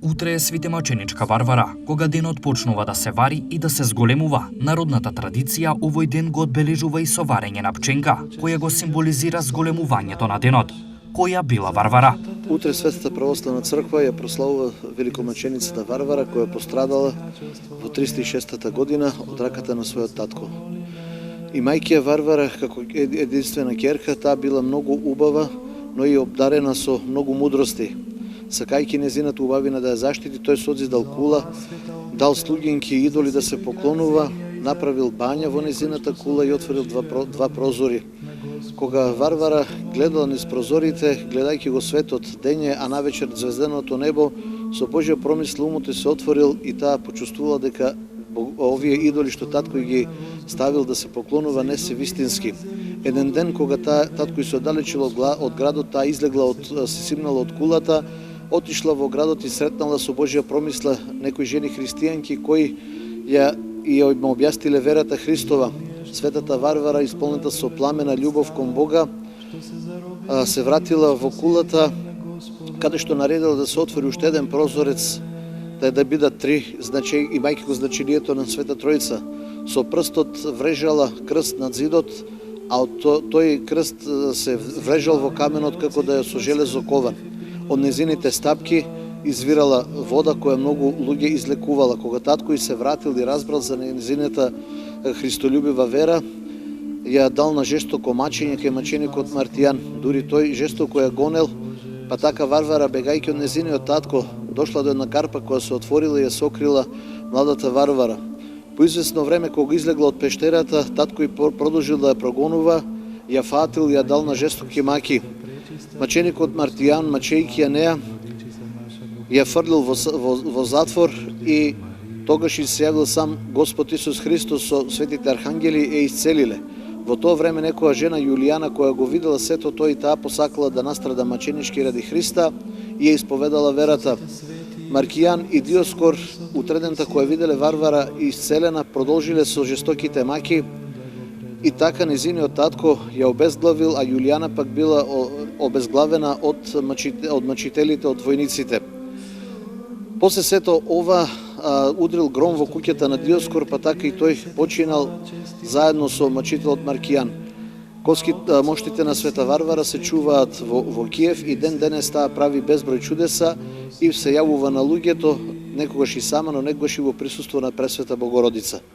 Утре е Свитемаченичка Варвара, кога денот почнува да се вари и да се зголемува. Народната традиција овој ден го одбележува и со варење на пченка, која го символизира зголемувањето на денот. Која била Варвара? Утре Светата православна црква ја прославува великомаченицата Варвара, која пострадала во 306 година од раката на својот татко. И мајќа Варвара, како единствена ќерка, таа била многу убава, но и обдарена со многу мудрости. Сакајќи незината убавина да ја заштити, тој созидал кула, дал слугинки и идоли да се поклонува, направил бања во незината кула и отворил два прозори. Кога Варвара гледала низ прозорите, гледајќи го светот дење, а навечер звезденото небо, со Божја промисла умот се отворил и таа почувствувала дека овие идоли што татко ги ставил да се поклонува не се вистински. Еден ден кога татко се оддалечила од градот, таа излегла се симнала од кулата, отишла во градот и сретнала со Божја промисла некои жени христијанки кои ја објасниле верата Христова. Светата Варвара, исполнета со пламена љубов кон Бога, се вратила во кулата, каде што наредила да се отвори уште еден прозорец, да бидат три, имајќи го значението на Света Тројца. Со прстот врежала крст над зидот, а од тој крст се врежал во каменот како да е со железо кован. Од незините стапки извирала вода која многу луѓе излекувала. Кога татко и се вратил и разбрал за незината христолюбива вера, ја дал на жестоко мачење кај маченикот Мартијан. Дури тој жестоко ја гонел, па така Варвара, бегајќи од незиниот татко, дошла до една карпа која се отворила и ја сокрила младата Варвара. По известно време, кога излегла од пештерата, татко и продолжил да ја прогонува, ја фатил и ја дал на жестоки маки. Маченикот Мартијан, мачејќи ја неа, ја фрлил во затвор и тогаш и се јавил сам Господ Исус Христос со светите архангели и ја исцелиле. Во тоа време некоја жена Јулијана, која го видела сето тоа и таа посакала да настрада маченички ради Христа и ја исповедала верата. Маркијан и Диоскор, утредента која виделе Варвара исцелена, продолжиле со жестоките маки и така незиниот татко ја обезглавил, а Јулијана пак била обезглавена од мачителите, од војниците. После сето ова удрил гром во куќата на Диоскор, па така и тој починал заедно со мачителот Маркијан. Моштите на Света Варвара се чуваат во Киев и ден денес таа прави безброј чудеса и се јавува на луѓето, некогаш и сама, но некогаш и во присуство на Пресвета Богородица.